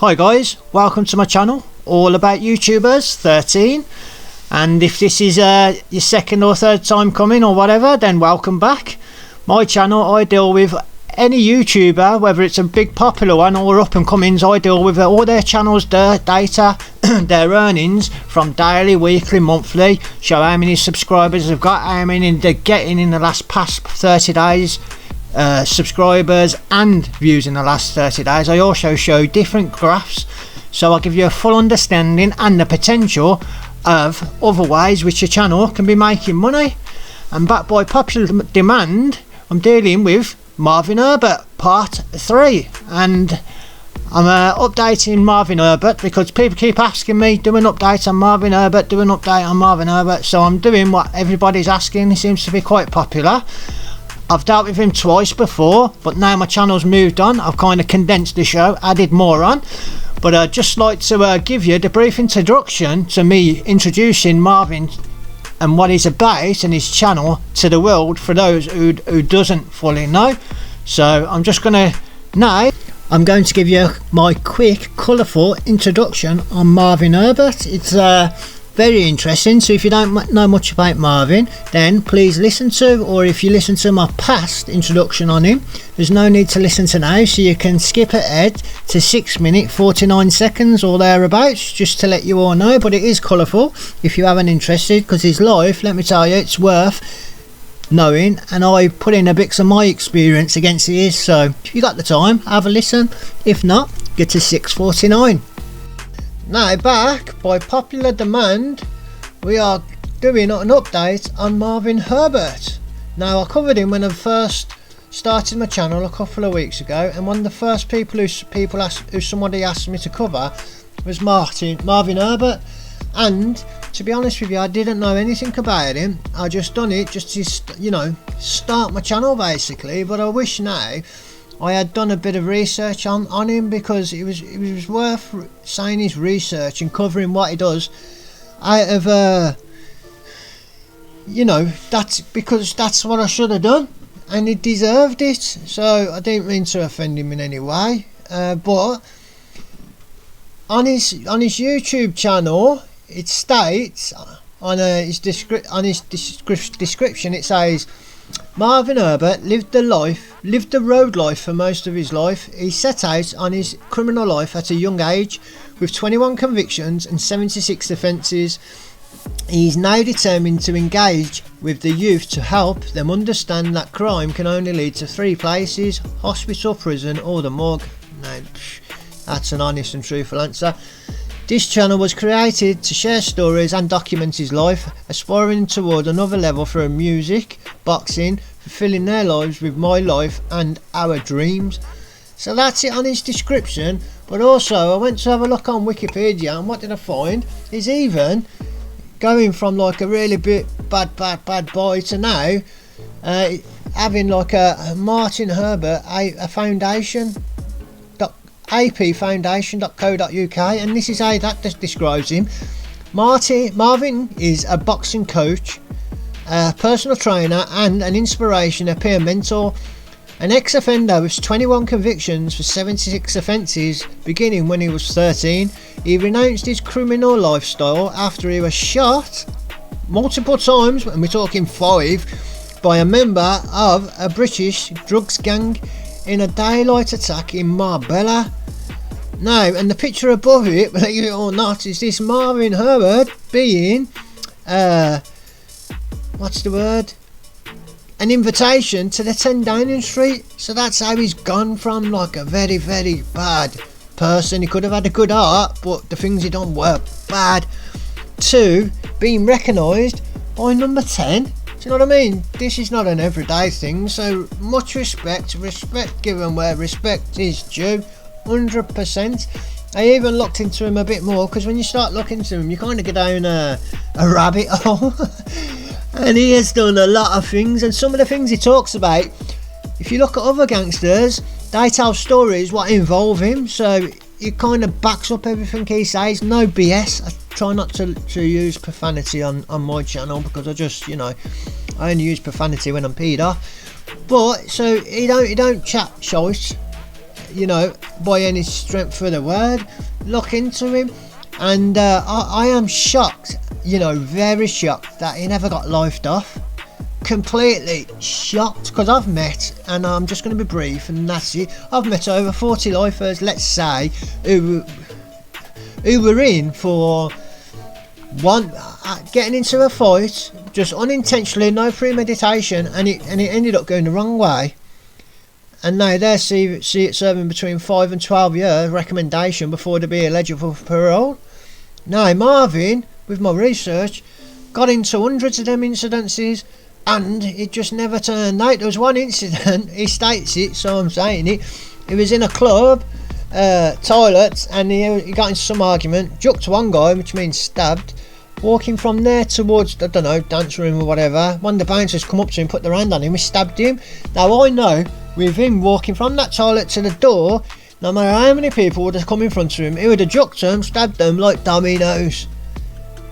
Hi guys, welcome to my channel, all about YouTubers 13, and if this is your second or third time coming or whatever, then welcome back. My channel, I deal with any YouTuber, whether it's a big popular one or up and comings. I deal with all their channels, their data, their earnings from daily, weekly, monthly, show how many subscribers they've got, how many they're getting in the past 30 days, subscribers and views in the last 30 days. I also show different graphs, so I'll give you a full understanding and the potential of other ways which your channel can be making money. And back by popular demand, I'm dealing with Marvin Herbert part 3, and I'm updating Marvin Herbert because people keep asking me, do an update on Marvin Herbert, do an update on Marvin Herbert. So I'm doing what everybody's asking. He seems to be quite popular. I've dealt with him twice before, but now my channel's moved on. I've kind of condensed the show, added more on. But I'd just like to give you the brief introduction to me introducing Marvin and what he's about and his channel to the world for those who doesn't fully know. So I'm just going to give you my quick, colourful introduction on Marvin Herbert. It's very interesting, so if you don't know much about Marvin, then please listen to, or if you listen to my past introduction on him, there's no need to listen to now, so you can skip ahead to 6 minutes 49 seconds or thereabouts, just to let you all know. But it is colourful if you haven't interested, because his life, let me tell you, it's worth knowing, and I put in a bit of my experience against his. So if you got the time, have a listen. If not, get to 6:49. Now, back by popular demand, we are doing an update on Marvin Herbert. Now, I covered him when I first started my channel a couple of weeks ago, and one of the first people who somebody asked me to cover was Marvin Herbert. And to be honest with you, I didn't know anything about him. I just done it just to, you know, start my channel basically. But I wish now I had done a bit of research on him, because it was worth saying his research and covering what he does out of you know, that's because that's what I should have done, and he deserved it. So I didn't mean to offend him in any way, but on his YouTube channel, it states on his description, it says Marvin Herbert lived the road life for most of his life. He set out on his criminal life at a young age with 21 convictions and 76 offences. He is now determined to engage with the youth to help them understand that crime can only lead to 3 places: hospital, prison or the morgue. Now, that's an honest and truthful answer. This channel was created to share stories and document his life, aspiring toward another level through music, boxing, fulfilling their lives with my life and our dreams. So that's it on his description. But also I went to have a look on Wikipedia, and what did I find? He's even going from like a really bad boy to now having like a Martin Herbert a foundation, apfoundation.co.uk, and this is how that describes him. Marvin is a boxing coach, a personal trainer and an inspiration, a peer mentor, an ex-offender with 21 convictions for 76 offences beginning when he was 13. He renounced his criminal lifestyle after he was shot multiple times, and we're talking 5, by a member of a British drugs gang in a daylight attack in Marbella. Now, and the picture above it, believe it or not, is this Marvin Herbert being what's the word, an invitation to the 10 Downing Street. So that's how he's gone from like a very bad person, he could have had a good heart but the things he done were bad, to being recognised by number 10. Do you know what I mean? This is not an everyday thing, so much respect given where respect is due, 100%. I even looked into him a bit more, because when you start looking into him, you kind of go down a rabbit hole. And he has done a lot of things, and some of the things he talks about, if you look at other gangsters, they tell stories what involve him, so it kind of backs up everything he says. No BS. I try not to use profanity on my channel, because I just, you know, I only use profanity when I'm peed off. But so he don't chat choice. you know, by any strength of the word. Look into him, and I am shocked, you know, very shocked that he never got lifed off. Completely shocked, because I've met, and I'm just going to be brief and that's it, I've met over 40 lifers, let's say, who were in for one getting into a fight just unintentionally, no premeditation, and it ended up going the wrong way, and now they're serving between 5 and 12 years recommendation before they be eligible for parole. Now Marvin, with my research, got into hundreds of them incidences, and it just never turned out. There was one incident, he states it, so I'm saying it. He was in a club toilet, and he got into some argument, jucked one guy, which means stabbed. Walking from there towards, I don't know, dance room or whatever, one of the bouncers come up to him, put their hand on him, he stabbed him. Now I know, with him walking from that toilet to the door, no matter how many people would have come in front of him, he would have jucked them, stabbed them like dominoes.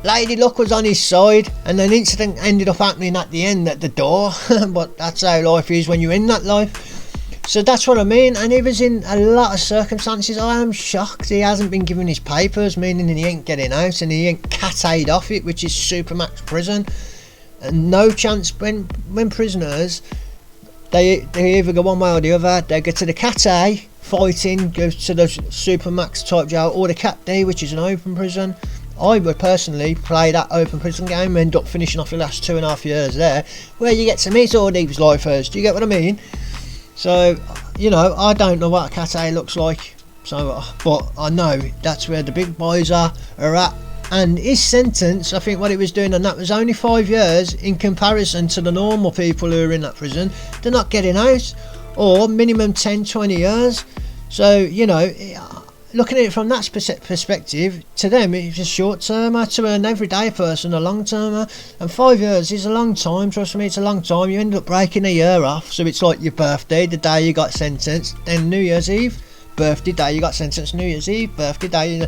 Lady Luck was on his side, and an incident ended up happening at the end at the door. But that's how life is when you're in that life. So that's what I mean, and he was in a lot of circumstances. I am shocked he hasn't been given his papers, meaning he ain't getting out, and he ain't cat-aid off it, which is supermax prison. And no chance when prisoners, they either go one way or the other. They go to the cat-A, fighting, go to the supermax type jail, or the cat-D, which is an open prison. I would personally play that open prison game, end up finishing off the last 2.5 years there, where you get to meet all these lifers. Do you get what I mean? So, you know, I don't know what a cat A looks like, so, but I know that's where the big boys are at. And his sentence, I think what he was doing on that was only 5 years in comparison to the normal people who are in that prison. They're not getting out, or minimum 10-20 years. So, you know, looking at it from that perspective, to them it's a short termer, to an everyday person a long termer, and 5 years is a long time. Trust me, it's a long time. You end up breaking a year off, so it's like your birthday, the day you got sentenced, then New Year's Eve, birthday day you got sentenced, New Year's Eve, birthday day,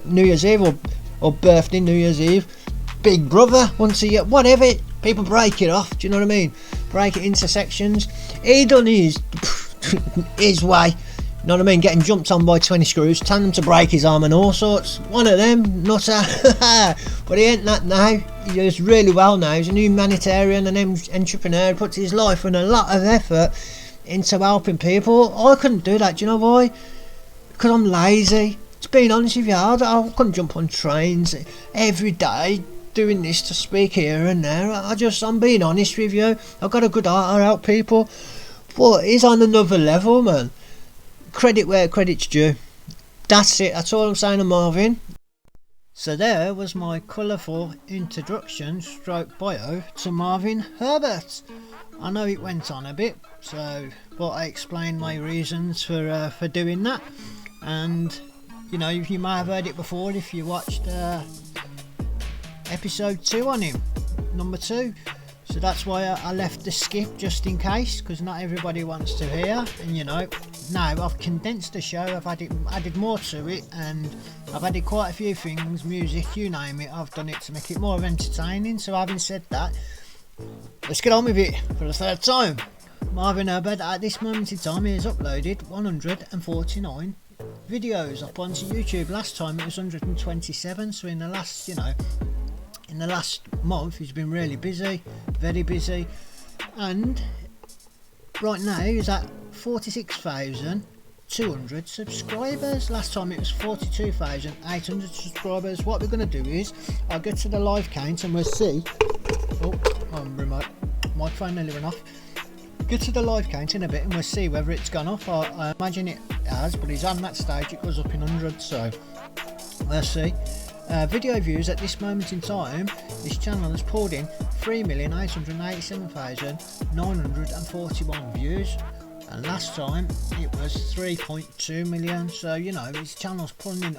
New Year's Eve, or birthday, New Year's Eve, big brother, once a year, whatever. People break it off, do you know what I mean? Break it into sections. He done his way. You know what I mean? Getting jumped on by 20 screws, telling them to break his arm and all sorts. One of them, nutter. But he ain't that now. He does really well now. He's a humanitarian and entrepreneur. He puts his life and a lot of effort into helping people. I couldn't do that. Do you know why? Because I'm lazy. To be honest with you, I couldn't jump on trains every day doing this to speak here and there. I'm being honest with you. I've got a good heart. I help people. But he's on another level, man. Credit where credit's due. That's it. That's all I'm saying to Marvin. So there was my colourful introduction stroke bio to Marvin Herbert. I know it went on a bit, but I explained my reasons for doing that. And you know, you might have heard it before if you watched episode 2 on him, number 2. So that's why I left the skip, just in case, because not everybody wants to hear. And you know, now I've condensed the show, I've added more to it, and I've added quite a few things, music, you name it, I've done it to make it more entertaining. So having said that, let's get on with it for the 3rd time. Marvin Herbert, at this moment in time, he has uploaded 149 videos up onto YouTube. Last time it was 127, so in the last, you know, in the last month he's been really busy, very busy, and right now he's at 46,200 subscribers. Last time it was 42,800 subscribers. What we're going to do is I'll get to the live count and we'll see. Remote microphone nearly went off. Get to the live count in a bit and we'll see whether it's gone up. I imagine it has, but he's on that stage, it goes up in hundreds, so let's see. Video views at this moment in time, this channel has pulled in 3,887,941 views, and last time it was 3.2 million. So you know, his channel's pulling them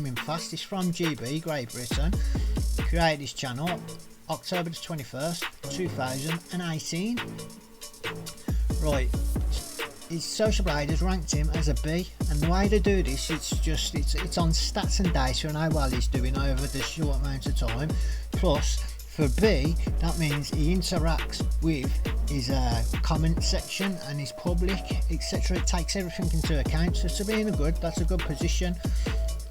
in fast. It's from GB, Great Britain. He created his channel October the 21st 2018. Right, his social blade has ranked him as a B, and the way they do this, it's on stats and data and how well he's doing over the short amount of time. Plus, for B, that means he interacts with his comment section and his public, etc. It takes everything into account, so to be in that's a good position.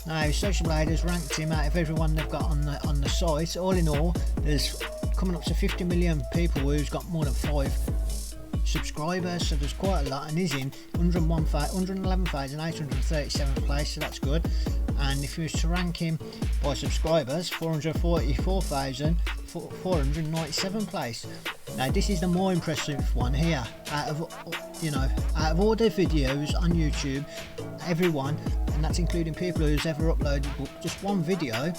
Now Social Blade ranked him out of everyone they've got on the site. All in all, there's coming up to 50 million people who's got more than 5 subscribers, so there's quite a lot, and he's in 111,837th place, so that's good. And if you was to rank him by subscribers, 444,497 place. Now this is the more impressive one here. Out of all their videos on YouTube, everyone, and that's including people who's ever uploaded just one video,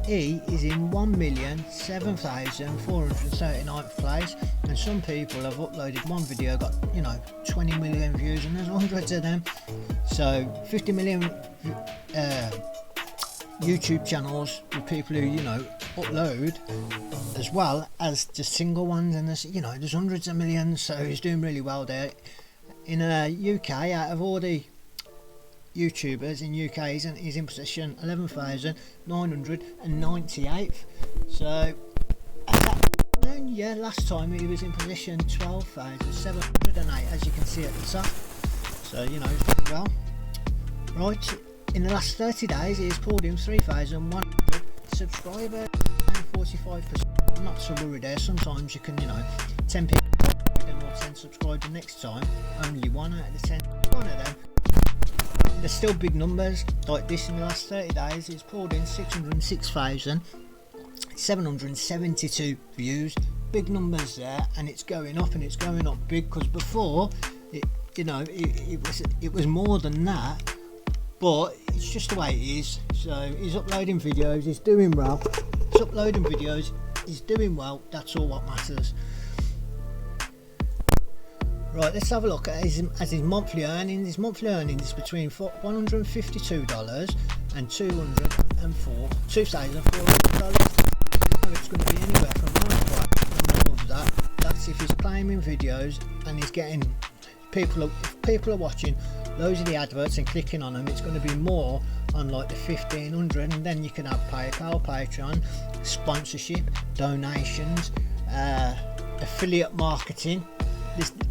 he is in 1,007,439th place, and some people have uploaded one video, got 20 million views, and there's hundreds of them. So 50 million YouTube channels with people who upload, as well as just single ones, and there's hundreds of millions. So he's doing really well there. In UK, out of all the YouTubers in UK, he's in position 11,998th. So last time he was in position 12,708, as you can see at the top. So he's doing well. Right, in the last 30 days he has pulled in 3,100 subscribers and 45%. I'm not so worried there. Sometimes you can 10 people or 10 subscribe, the next time only 1 out of the 10, one of them. There's still big numbers like this. In the last 30 days it's pulled in 606,772 views. Big numbers there, and it's going up, and it's going up big, because before it was more than that, but it's just the way it is. So he's uploading videos, he's doing well. He's uploading videos, he's doing well. That's all what matters. Right, let's have a look at his monthly earnings. His monthly earnings is between $152 and $2,400. It's going to be anywhere from above that. That's if he's claiming videos and he's getting people. If people are watching loads of the adverts and clicking on them, it's going to be more on like the 1,500, and then you can have PayPal, Patreon, sponsorship, donations, affiliate marketing.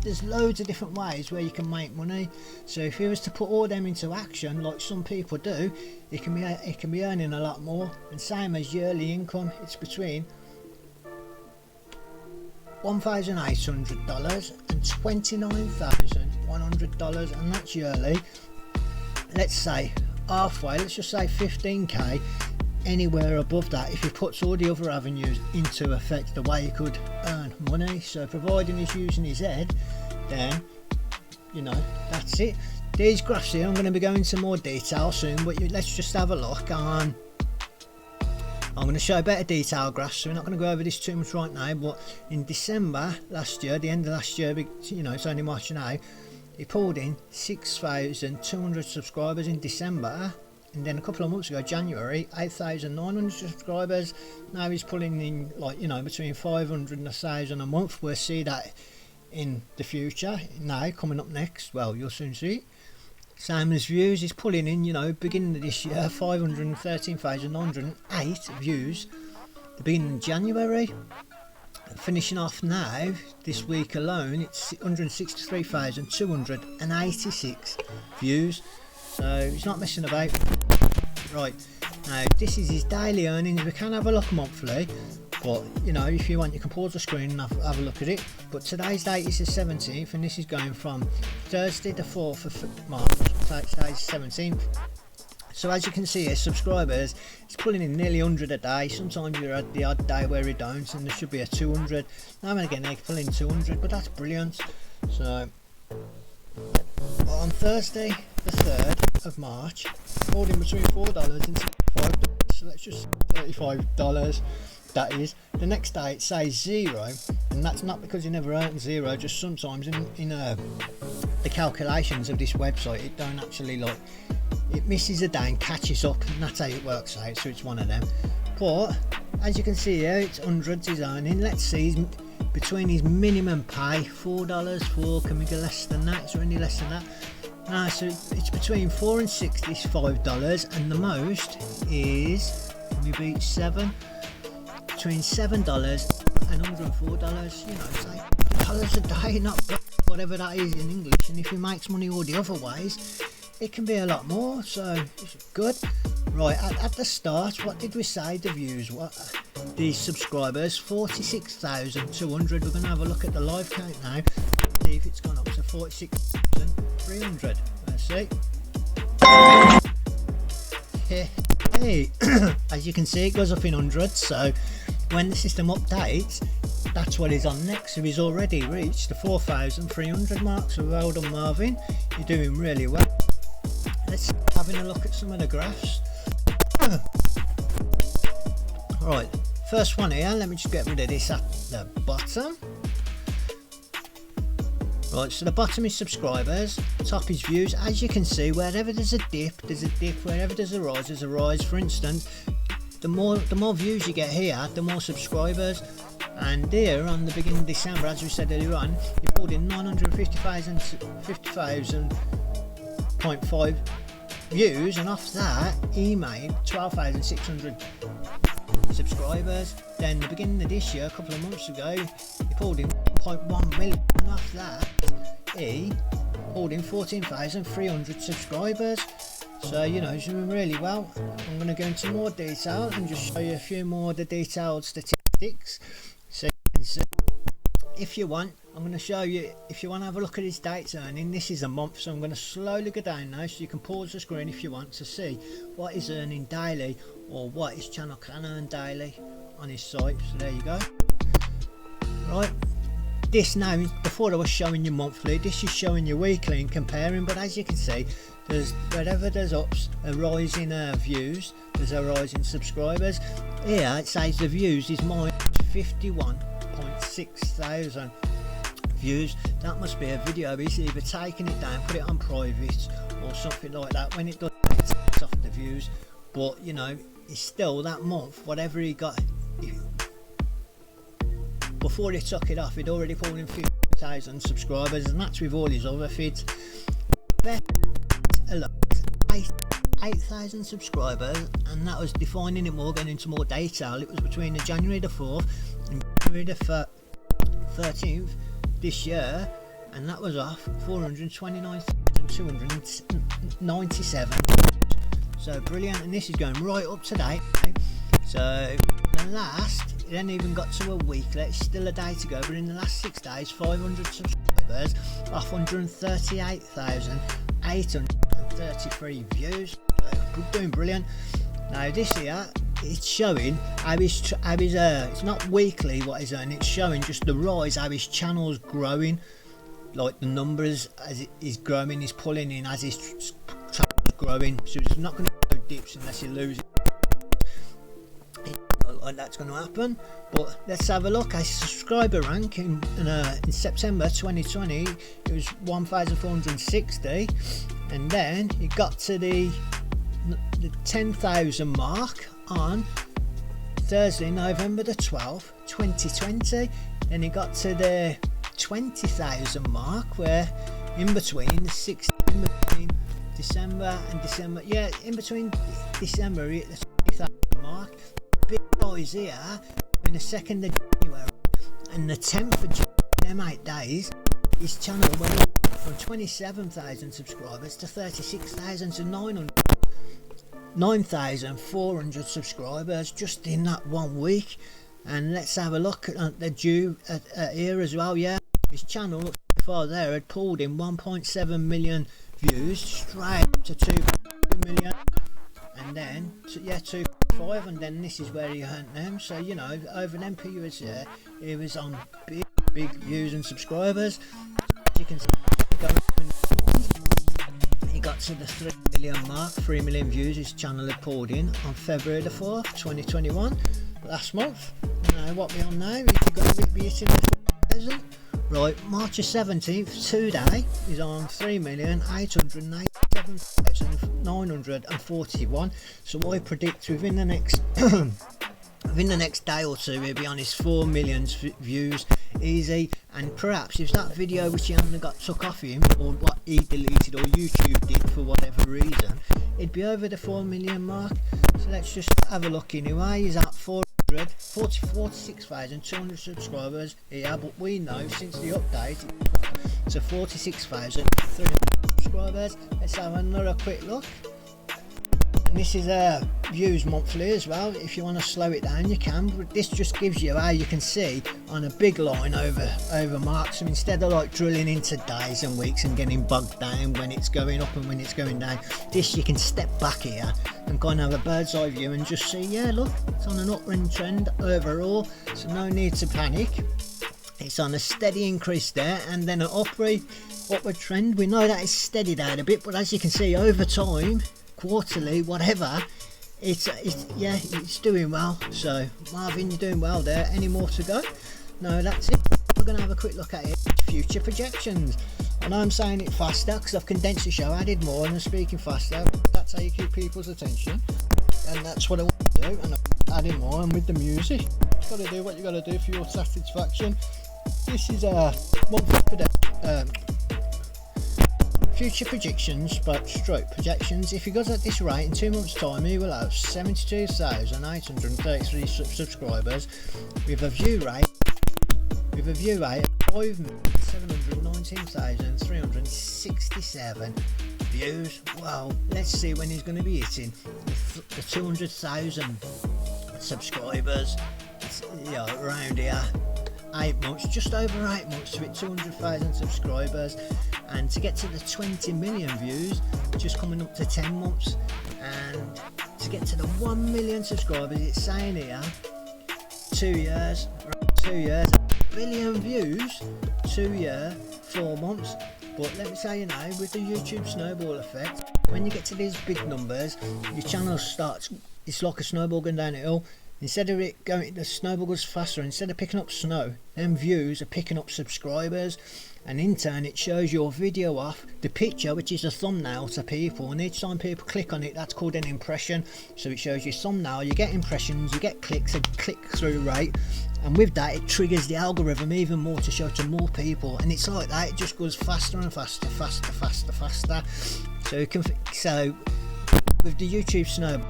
There's loads of different ways where you can make money. So if he was to put all them into action, like some people do, he can be earning a lot more. And same as yearly income, it's between $1,800 and $29,100, and that's yearly. Let's say halfway, let's just say 15k. Anywhere above that, if he puts all the other avenues into effect, the way he could earn money. So providing he's using his head, then that's it. These graphs here, I'm going to be going into more detail soon, but let's just have a look. I'm going to show better detail graphs, so we're not going to go over this too much right now. But in December last year, the end of last year, it's only March now, he pulled in 6,200 subscribers in December. And then a couple of months ago, January, 8,900 subscribers. Now he's pulling in between 500 and 1,000 a month. We'll see that in the future. Now coming up next, well, you'll soon see. Same as views, he's pulling in, beginning of this year, 513,908 views. The beginning of January, finishing off now this week alone, it's 163,286 views. So he's not messing about. Right, now this is his daily earnings. We can have a look monthly, but if you want, you can pause the screen and have a look at it. But today's date is the 17th, and this is going from Thursday the 4th of March. Today's 17th. So as you can see here, subscribers, he's pulling in nearly 100 a day. Sometimes you're at the odd day where he don't, and there should be a 200. Now and again they pull in 200, but that's brilliant. So on Thursday the 3rd of March, holding between $4 and $65, so let's just $35, that is. The next day it says 0, and that's not because you never earned 0, just sometimes in the calculations of this website it don't actually, it misses a day and catches up, and that's how it works out, so it's one of them. But as you can see here, it's hundreds he's earning. Let's see, between his minimum pay, $4, can we go less than that? Is there any less than that? No, so it's between $4 and $65, and the most is, let me beat 7, between $7 and $104, say $10 a day, not whatever that is in English, and if he makes money all the other ways, it can be a lot more, so it's good. Right, at the start, what did we say the views were? The subscribers, 46,200. We're going to have a look at the live count now, see if it's gone up to 46,300. Let's see. Hey. As you can see, it goes up in hundreds, so when the system updates, that's what he's on next. So he's already reached the 4,300 mark, so well done, Marvin, you're doing really well. Let's having a look at some of the graphs. Right, first one here, let me just get rid of this at the bottom. Right, so the bottom is subscribers, top is views. As you can see, wherever there's a dip, there's a dip. Wherever there's a rise, there's a rise. For instance, the more views you get here, the more subscribers. And here on the beginning of December, as we said earlier on, you pulled in 950,000.5 views, and off that he made 12,600 subscribers. Then the beginning of this year, a couple of months ago, he pulled in 1.1 million, and off that he pulled in 14,300 subscribers. So you know, he's doing really well. I'm going to go into more detail and just show you a few more of the detailed statistics. So you can see, if you want, I'm going to show you, if you want to have a look at his dates earning, this is a month, so I'm going to slowly go down now, so you can pause the screen if you want to see what he's earning daily, or what his channel can earn daily on his site. So there you go. Right, this now, before I was showing you monthly, this is showing you weekly and comparing, but as you can see, there's wherever there's ups, a rise in views, there's a rise in subscribers. Here it says the views is minus 51.6 thousand views. That must be a video. He's either taking it down, put it on private or something like that. When it does, it takes off the views, but you know, it's still that month, whatever he got, before he took it off, he'd already pulled in 50,000 subscribers, and that's with all his other feeds. 8,000 subscribers, and that was defining it more, getting into more detail. It was between the January the 4th and January the 13th this year, and that was off 429,297. So brilliant, and this is going right up to date. So the last, it hasn't even got to a week, it's still a day to go, but in the last 6 days, 500 subscribers off 138,833 views. Doing brilliant. Now this here, it's showing how his it's not weekly what he's earning, it's showing just the rise, how his channel's growing, like the numbers as it is growing, he's pulling in as his channel's growing. So it's not going to go dips unless he loses. Like that's going to happen. But let's have a look. His subscriber rank in September 2020, it was 1,460, and then it got to the 10,000 mark on Thursday, November the 12th, 2020. Then it got to the 20,000 mark, where in between December and December, yeah, in between December we hit the 20,000 mark. Big rise here in the 2nd of January and the 10th of January, them 8 days, his channel went up from 27,000 subscribers to 36,000 to 9,400 subscribers just in that 1 week. And let's have a look at the due here as well. Yeah, his channel before there had pulled in 1.7 million views straight up to 2 million, and then 2.5, and then this is where he earned them. So you know, over them periods there, he was on big views and subscribers. As you can see, he got to the 3 million mark, 3 million views his channel had pulled in on February the 4th, 2021, last month. Now what we're on now, we could go a bit hitting the 4,000. Right, March the 17th, today, is on 3,897,941. So I predict within the next day or two, we'll be on his 4 million views easy. And perhaps if that video which he hadn't got took off him, or what he deleted or YouTube did for whatever reason, it'd be over the 4 million mark. So let's just have a look anyway. He's at 400 46,200 subscribers here, but we know since the update to 46,300 subscribers. Let's have another quick look. And this is views monthly as well. If you want to slow it down you can, but this just gives you how you can see on a big line over marks. So instead of like drilling into days and weeks and getting bogged down when it's going up and when it's going down, this you can step back here and kind of have a bird's eye view and just see, yeah, look, it's on an upward trend overall, so no need to panic. It's on a steady increase there, and then an upward trend. We know that it's steadied out a bit, but as you can see over time, quarterly, whatever, it's doing well. So Marvin, you're doing well there. Any more to go? No, that's it. We're going to have a quick look at it. Future projections. I know I'm saying it faster because I've condensed the show, added more and I'm speaking faster. That's how you keep people's attention, and that's what I want to do, and I'm adding more. And with the music, you've got to do what you got to do for your satisfaction. This is one for the future predictions, but stroke projections. If he goes at this rate, in 2 months time he will have 72,833 subscribers with a view rate of 5,719,367 views. Well, let's see when he's going to be hitting the 200,000 subscribers. It's, around here, 8 months, just over 8 months to hit 200,000 subscribers, and to get to the 20 million views, just coming up to 10 months, and to get to the 1 million subscribers, it's saying here 2 years, 1 billion views, 2 year, 4 months. But let me say, with the YouTube snowball effect, when you get to these big numbers, your channel starts, it's like a snowball going down a hill. Instead of it going, the snowball goes faster. Instead of picking up snow, them views are picking up subscribers, and in turn it shows your video off, the picture, which is a thumbnail to people, and each time people click on it, that's called an impression. So it shows your thumbnail, you get impressions, you get clicks, a click-through rate, and with that it triggers the algorithm even more to show to more people, and it's like that, it just goes faster and faster. So you can, so with the YouTube snowball,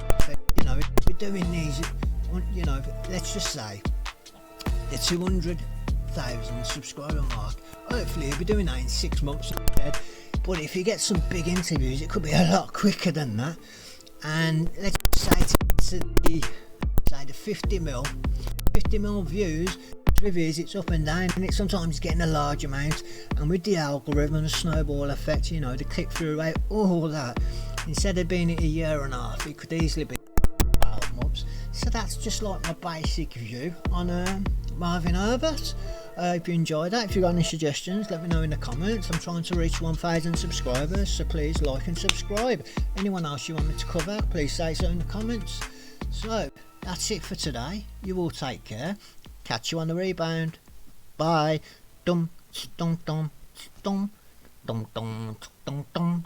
we're doing these, let's just say the 200,000 subscriber mark. Hopefully you'll be doing that in 6 months instead. But if you get some big interviews, it could be a lot quicker than that. And let's say to the 50 mil views, with his, it's up and down, and it's sometimes getting a large amount. And with the algorithm and the snowball effect, the click-through rate, all that, instead of being a year and a half, it could easily be 12 months. So that's just like my basic view on Marvin Herbert. I hope you enjoyed that. If you've got any suggestions, let me know in the comments. I'm trying to reach 1,000 subscribers, so please like and subscribe. Anyone else you want me to cover, please say so in the comments. So that's it for today. You all take care. Catch you on the rebound. Bye. Dum dum dum dum dum dum dum dum.